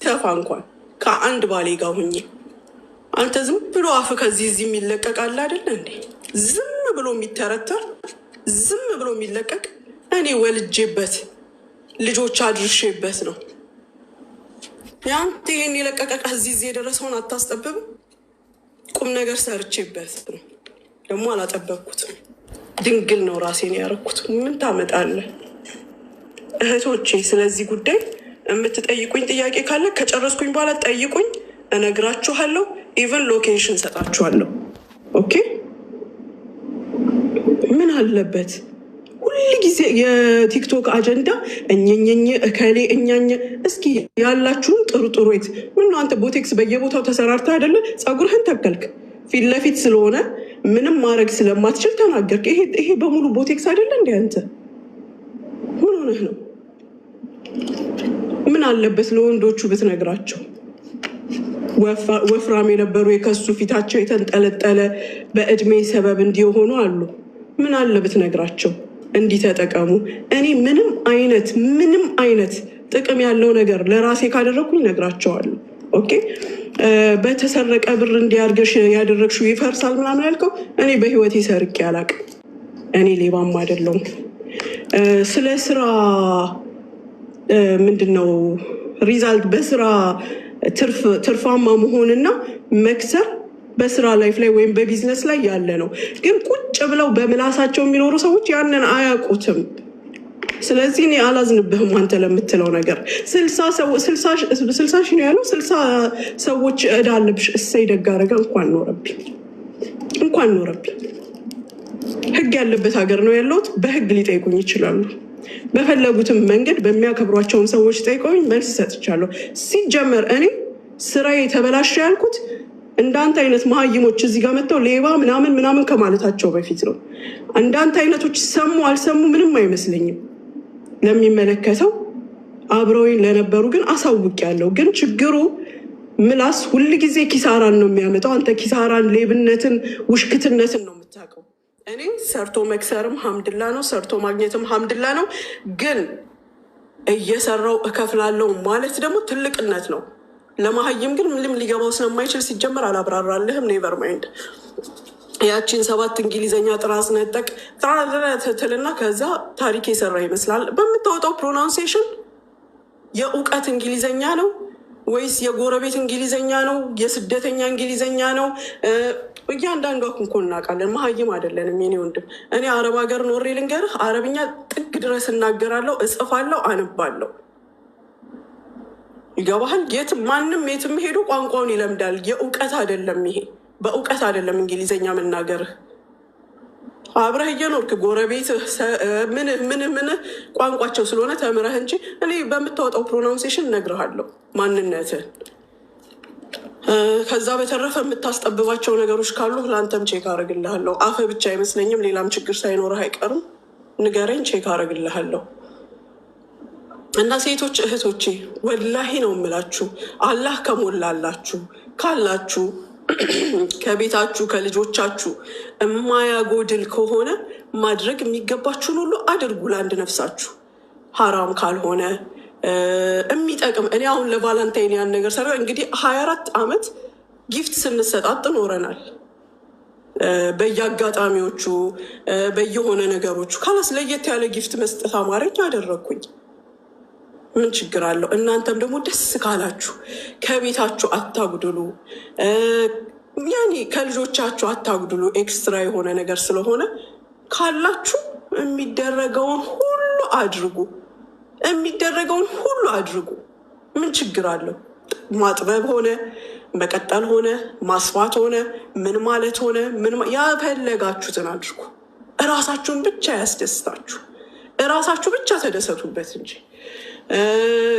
ቢተፋ እንኳን ከአንድ ባሌ ጋር ሁኜ አንተ ዝም ብሎ አፍ ከዚህ እዚህ የሚለቀቃል አይደለ እንዴ? ዝም ብሎ የሚተረተር ዝም ብሎ የሚለቀቅ እኔ ወልጄበት ልጆች አድርሼበት ነው። ያንተ ይህን የለቀቀ ከዚህ እዚህ የደረሰውን አታስጠብብም? ቁም ነገር ሰርቼበት ነው። ደግሞ አላጠበብኩትም። ድንግል ነው ራሴን ያረኩት። ምን ታመጣለህ? እህቶቼ ስለዚህ ጉዳይ የምትጠይቁኝ ጥያቄ ካለ ከጨረስኩኝ በኋላ ጠይቁኝ፣ እነግራችኋለሁ። ኢቨን ሎኬሽን ሰጣችኋለሁ። ኦኬ። ምን አለበት ሁል ጊዜ የቲክቶክ አጀንዳ እኘኘኝ እከሌ እኛኘ። እስኪ ያላችሁን ጥሩ ጥሩ የት ምን አንተ ቦቴክስ በየቦታው ተሰራርተ አይደለ? ፀጉርህን ተከልክ ፊት ለፊት ስለሆነ ምንም ማድረግ ስለማትችል ተናገርክ። ይሄ በሙሉ ቦቴክስ አይደለ እንዴ? አንተ ምን ሆነህ ነው? ምን አለበት ለወንዶቹ ብትነግራቸው? ወፍራም የነበሩ የከሱ ፊታቸው የተንጠለጠለ በእድሜ ሰበብ እንዲሆኑ አሉ። ምን አለ ብትነግራቸው? እንዲህ ተጠቀሙ። እኔ ምንም አይነት ጥቅም ያለው ነገር ለራሴ ካደረግኩኝ ነግራቸዋለሁ። ኦኬ። በተሰረቀ ብር እንዲያርገሽ ያደረግሽው ይፈርሳል ምናምን ያልከው እኔ በህይወቴ ሰርቄ አላቅም። እኔ ሌባም አይደለሁም። ስለ ስራ ምንድነው ሪዛልት በስራ ትርፋማ መሆንና መክሰር በስራ ላይፍ ላይ ወይም በቢዝነስ ላይ ያለ ነው። ግን ቁጭ ብለው በምላሳቸው የሚኖሩ ሰዎች ያንን አያውቁትም። ስለዚህ እኔ አላዝንብህም አንተ ለምትለው ነገር። 60 ሺህ ነው ያለው። 60 ሰዎች እዳ አለብሽ። እሰይ ደግ አደረገ። እንኳን ኖረብኝ። ህግ ያለበት ሀገር ነው ያለሁት። በህግ ሊጠይቁኝ ይችላሉ። በፈለጉትም መንገድ በሚያከብሯቸውን ሰዎች ጠይቀውኝ መልስ ሰጥቻለሁ። ሲጀመር እኔ ስራዬ ተበላሸ ያልኩት እንዳንተ አይነት መሀይሞች እዚህ ጋር መጥተው ሌባ ምናምን ከማለታቸው በፊት ነው። እንዳንተ አይነቶች ሰሙ አልሰሙ ምንም አይመስለኝም። ለሚመለከተው አብረውኝ ለነበሩ ግን አሳውቂያለሁ። ግን ችግሩ ምላስ ሁል ጊዜ ኪሳራን ነው የሚያመጣው። አንተ ኪሳራን፣ ሌብነትን፣ ውሽክትነትን ነው የምታውቀው። እኔ ሰርቶ መክሰርም ሀምድላ ነው፣ ሰርቶ ማግኘትም ሀምድላ ነው። ግን እየሰራው እከፍላለሁ ማለት ደግሞ ትልቅነት ነው። ለመሀይም ግን ምንም ሊገባው ስለማይችል ሲጀመር አላብራራልህም። ኔቨር ማይንድ። ያቺን 7 እንግሊዘኛ ጥራዝ ነጠቅ ትልና ከዛ ታሪክ የሰራ ይመስላል። በምታወጣው ፕሮናውንሴሽን የእውቀት እንግሊዘኛ ነው ወይስ የጎረቤት እንግሊዘኛ ነው? የስደተኛ እንግሊዘኛ ነው? እያንዳንዷ እኮ እናውቃለን። መሀይም አይደለንም የኔ ወንድም። እኔ አረብ ሀገር ኖሬ ልንገርህ፣ አረብኛ ጥግ ድረስ እናገራለሁ፣ እጽፋለሁ፣ አነባለሁ። ይገባሃል? ማንም የትም ሄዶ ቋንቋውን ይለምዳል። የእውቀት አይደለም ይሄ፣ በእውቀት አይደለም እንግሊዘኛ መናገርህ። አብረህ እየኖርክ ጎረቤት ምን ቋንቋቸው ስለሆነ ተምረህ እንጂ እኔ በምታወጣው ፕሮናውንሴሽን እነግርሃለሁ ማንነትህን። ከዛ በተረፈ የምታስጠብባቸው ነገሮች ካሉ ለአንተም ቼክ አረግልሃለሁ። አፈ ብቻ አይመስለኝም፣ ሌላም ችግር ሳይኖርህ አይቀርም። ንገረኝ፣ ቼክ አረግልሃለሁ። እና ሴቶች እህቶቼ ወላሂ ነው የምላችሁ፣ አላህ ከሞላላችሁ ካላችሁ ከቤታችሁ ከልጆቻችሁ የማያጎድል ከሆነ ማድረግ የሚገባችሁን ሁሉ አድርጉ። ለአንድ ነፍሳችሁ ሀራም ካልሆነ የሚጠቅም። እኔ አሁን ለቫላንታይን ያን ነገር ሰራ እንግዲህ 24 ዓመት ጊፍት ስንሰጣጥ ኖረናል። በየአጋጣሚዎቹ በየሆነ ነገሮቹ ካላስ ለየት ያለ ጊፍት መስጠት አማረኝ አደረግኩኝ። ምን ችግር አለው? እናንተም ደግሞ ደስ ካላችሁ ከቤታችሁ አታጉድሉ፣ ያኔ ከልጆቻችሁ አታጉድሉ። ኤክስትራ የሆነ ነገር ስለሆነ ካላችሁ የሚደረገውን ሁሉ አድርጉ። ምን ችግር አለው? ማጥበብ ሆነ መቀጠል ሆነ ማስፋት ሆነ ምን ማለት ሆነ ያፈለጋችሁትን አድርጉ። እራሳችሁን ብቻ ያስደስታችሁ፣ እራሳችሁ ብቻ ተደሰቱበት እንጂ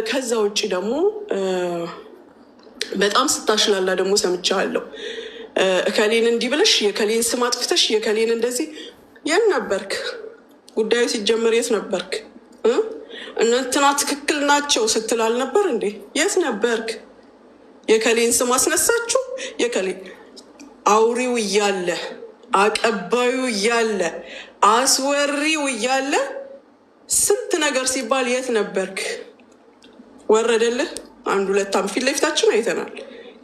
ከዛ ውጭ ደግሞ በጣም ስታሽላላ ደግሞ ሰምቻለሁ። እከሌን እንዲህ ብለሽ የከሌን ስም አጥፍተሽ የከሌን እንደዚህ። የት ነበርክ? ጉዳዩ ሲጀመር የት ነበርክ? እንትና ትክክል ናቸው ስትል አልነበር እንዴ? የት ነበርክ? የከሌን ስም አስነሳችሁ። የከሌ አውሪው እያለ አቀባዩ እያለ አስወሪው እያለ ስንት ነገር ሲባል የት ነበርክ? ወረደልህ? አንድ ሁለት ዓመት ፊት ለፊታችን አይተናል።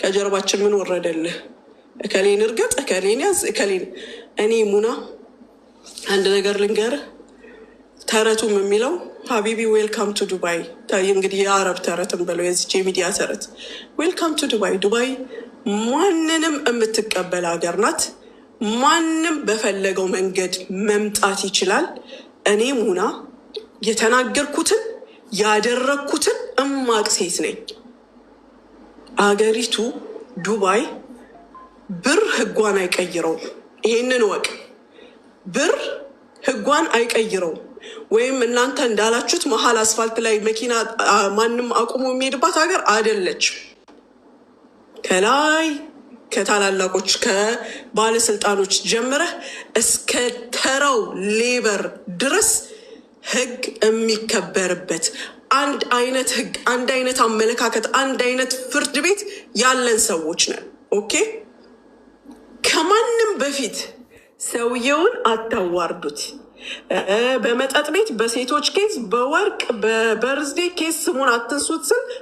ከጀርባችን ምን ወረደልህ? እከሌን እርገጥ፣ እከሌን ያዝ፣ እከሌን እኔ ሙና አንድ ነገር ልንገርህ። ተረቱም የሚለው ሀቢቢ ዌልካም ቱ ዱባይ። እንግዲህ የአረብ ተረትም ብለው የዚች የሚዲያ ተረት ዌልካም ቱ ዱባይ። ዱባይ ማንንም የምትቀበል ሀገር ናት። ማንም በፈለገው መንገድ መምጣት ይችላል። እኔ ሙና የተናገርኩትን ያደረግኩትን እማቅ ሴት ነኝ። አገሪቱ ዱባይ ብር ህጓን አይቀይረውም። ይሄንን ወቅ ብር ህጓን አይቀይረውም። ወይም እናንተ እንዳላችሁት መሀል አስፋልት ላይ መኪና ማንም አቁሞ የሚሄድባት ሀገር አይደለችም። ከላይ ከታላላቆች ከባለስልጣኖች ጀምረህ እስከ ተራው ሌበር ድረስ ህግ የሚከበርበት አንድ አይነት ህግ፣ አንድ አይነት አመለካከት፣ አንድ አይነት ፍርድ ቤት ያለን ሰዎች ነን። ኦኬ። ከማንም በፊት ሰውየውን አታዋርዱት። በመጠጥ ቤት፣ በሴቶች ኬስ፣ በወርቅ በበርዝዴ ኬስ ስሙን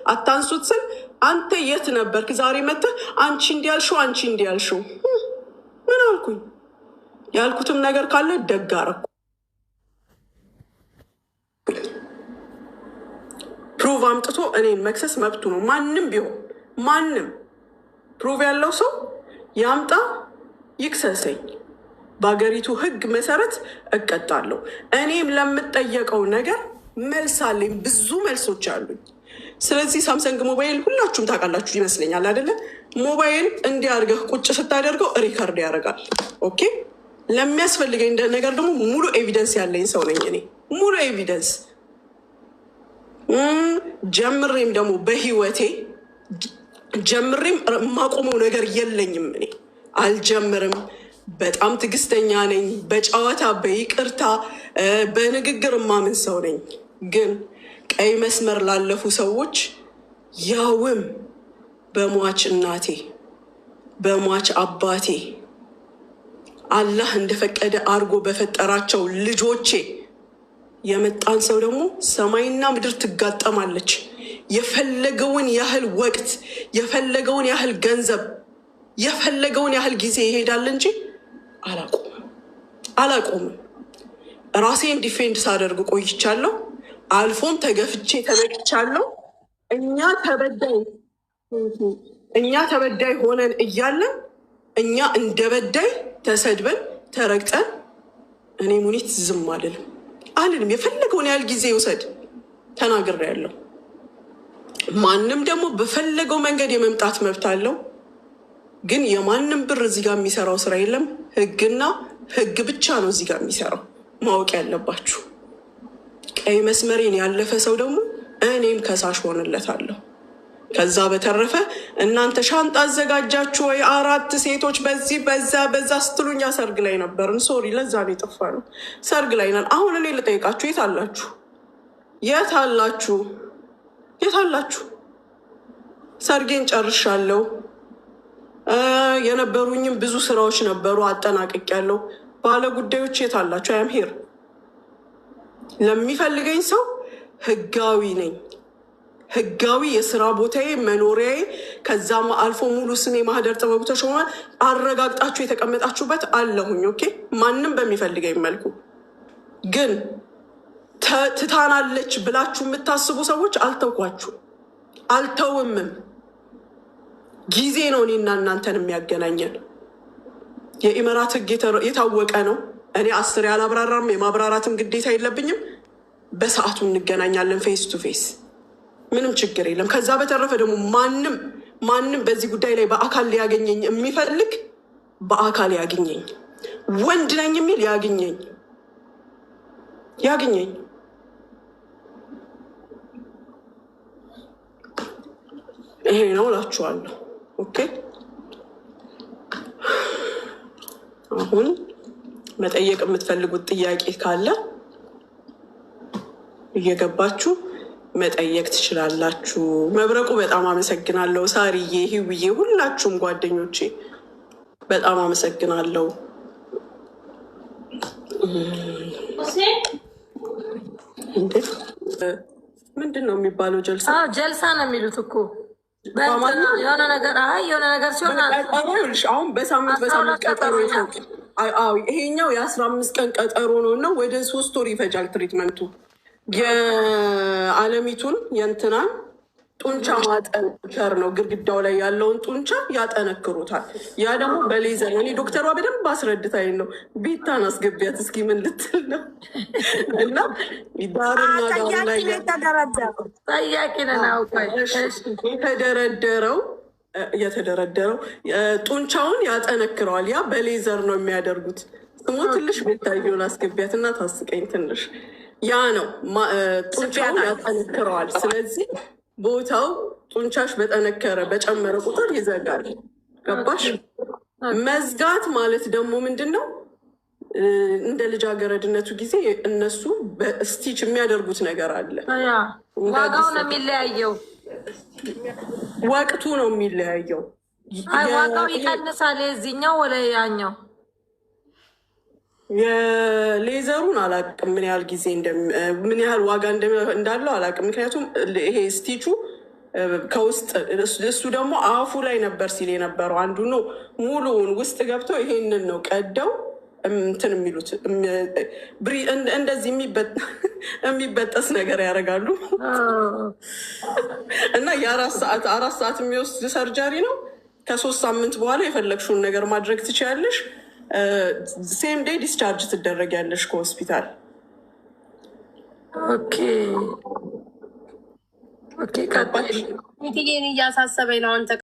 አታንሱት ስል አንተ የት ነበርክ? ዛሬ መጥተህ አንቺ እንዲያልሽው አንቺ እንዲያልሽው ምን አልኩኝ? ያልኩትም ነገር ካለ ደግ አደረኩ። ፕሩቭ አምጥቶ እኔን መክሰስ መብቱ ነው። ማንም ቢሆን ማንም ፕሩቭ ያለው ሰው ያምጣ ይክሰሰኝ። በሀገሪቱ ህግ መሰረት እቀጣለሁ። እኔም ለምጠየቀው ነገር መልስ አለኝ። ብዙ መልሶች አሉኝ። ስለዚህ ሳምሰንግ ሞባይል ሁላችሁም ታውቃላችሁ ይመስለኛል አይደለ? ሞባይል እንዲያርገህ ቁጭ ስታደርገው ሪከርድ ያደርጋል። ኦኬ። ለሚያስፈልገኝ ነገር ደግሞ ሙሉ ኤቪደንስ ያለኝ ሰው ነኝ እኔ። ሙሉ ኤቪደንስ ጀምሬም ደግሞ በህይወቴ ጀምሬም የማቆመው ነገር የለኝም። እኔ አልጀምርም። በጣም ትዕግስተኛ ነኝ። በጨዋታ በይቅርታ በንግግር የማምን ሰው ነኝ። ግን ቀይ መስመር ላለፉ ሰዎች ያውም በሟች እናቴ በሟች አባቴ አላህ እንደፈቀደ አድርጎ በፈጠራቸው ልጆቼ የመጣን ሰው ደግሞ ሰማይና ምድር ትጋጠማለች። የፈለገውን ያህል ወቅት፣ የፈለገውን ያህል ገንዘብ፣ የፈለገውን ያህል ጊዜ ይሄዳል እንጂ አላቆምም። ራሴን ዲፌንድ ሳደርግ ቆይቻለሁ። አልፎም ተገፍቼ ተነቅቻለሁ። እኛ ተበዳይ ሆነን እያለን እኛ እንደ በዳይ ተሰድበን ተረግጠን እኔ ሙኒት ዝም አልልም። የፈለገውን ያህል ጊዜ ይውሰድ ተናግሬያለሁ። ማንም ደግሞ በፈለገው መንገድ የመምጣት መብት አለው። ግን የማንም ብር እዚህ ጋር የሚሰራው ስራ የለም። ህግና ህግ ብቻ ነው እዚህ ጋር የሚሰራው። ማወቅ ያለባችሁ ቀይ መስመሬን ያለፈ ሰው ደግሞ እኔም ከሳሽ ሆንለታለሁ። ከዛ በተረፈ እናንተ ሻንጣ አዘጋጃችሁ ወይ 4 ሴቶች በዚህ በዛ ስትሉኛ ሰርግ ላይ ነበርን። ሶሪ ለዛ ነው የጠፋ ነው። ሰርግ ላይ ነን። አሁን እኔ ልጠይቃችሁ፣ የት አላችሁ? የት አላችሁ? የት አላችሁ? ሰርጌን ጨርሻለሁ። የነበሩኝም ብዙ ስራዎች ነበሩ፣ አጠናቅቄያለሁ። ባለ ጉዳዮች የት አላችሁ? አያም ሄር ለሚፈልገኝ ሰው ህጋዊ ነኝ። ህጋዊ የስራ ቦታዬ መኖሪያዬ፣ ከዛም አልፎ ሙሉ ስሜ ማህደር ጥበቡ ተሾመ አረጋግጣችሁ የተቀመጣችሁበት አለሁኝ። ኦኬ። ማንም በሚፈልገኝ መልኩ ግን ትታናለች ብላችሁ የምታስቡ ሰዎች አልተውኳችሁ፣ አልተውምም። ጊዜ ነው እኔና እናንተን የሚያገናኘን። የኢመራት ህግ የታወቀ ነው። እኔ 10 ያላብራራም፣ የማብራራትም ግዴታ የለብኝም። በሰዓቱ እንገናኛለን፣ ፌስ ቱ ፌስ፣ ምንም ችግር የለም። ከዛ በተረፈ ደግሞ ማንም በዚህ ጉዳይ ላይ በአካል ሊያገኘኝ የሚፈልግ በአካል ያግኘኝ። ወንድ ነኝ የሚል ያግኘኝ። ይሄ ነው እላችኋለሁ። ኦኬ። አሁን መጠየቅ የምትፈልጉት ጥያቄ ካለ እየገባችሁ መጠየቅ ትችላላችሁ። መብረቁ በጣም አመሰግናለሁ። ሳርዬ፣ ህውዬ፣ ሁላችሁም ጓደኞቼ በጣም አመሰግናለሁ። ምንድን ነው የሚባለው? ጀልሳ ጀልሳ ነው የሚሉት እኮ የሆነ ነገር ሲሆን አሁን በሳምንት ቀጠሮ ይሄኛው የ15 ቀን ቀጠሮ ነው እና ወደ 3 ወር ይፈጃል ትሪትመንቱ። የአለሚቱን የእንትናን ጡንቻ ማጠንከር ነው። ግድግዳው ላይ ያለውን ጡንቻ ያጠነክሩታል። ያ ደግሞ በሌዘር እኔ ዶክተሯ በደንብ አስረድታኝ ነው። ቤታን አስገቢያት እስኪ ምን ልትል ነው? እና ዳርና ዳሩ ላይ የተደረደረው ጡንቻውን ያጠነክረዋል። ያ በሌዘር ነው የሚያደርጉት። ስሙ ትንሽ ቤታየውን አስገቢያት እና ታስቀኝ ትንሽ። ያ ነው ጡንቻውን ያጠነክረዋል። ስለዚህ ቦታው ጡንቻሽ በጨመረ ቁጥር ይዘጋል። ገባሽ? መዝጋት ማለት ደግሞ ምንድን ነው? እንደ ልጃገረድነቱ ጊዜ እነሱ በስቲች የሚያደርጉት ነገር አለ። ዋጋው ነው የሚለያየው፣ ወቅቱ ነው የሚለያየው። ዋጋው ይቀንሳል። የዚህኛው ወደ ያኛው የሌዘሩን አላቅም፣ ምን ያህል ጊዜ ምን ያህል ዋጋ እንዳለው አላቅም። ምክንያቱም ይሄ ስቲቹ ከውስጥ እሱ ደግሞ አፉ ላይ ነበር ሲል የነበረው አንዱ ነው። ሙሉውን ውስጥ ገብተው ይሄንን ነው ቀደው እንትን የሚሉት እንደዚህ የሚበጠስ ነገር ያደርጋሉ። እና የ4 ሰዓት የሚወስድ ሰርጀሪ ነው። ከ3 ሳምንት በኋላ የፈለግሽውን ነገር ማድረግ ትችያለሽ። ሴም ዴይ ዲስቻርጅ ትደረጊያለሽ ከሆስፒታል። ኦኬ ኦኬ። እያሳሰበኝ ነው አንተ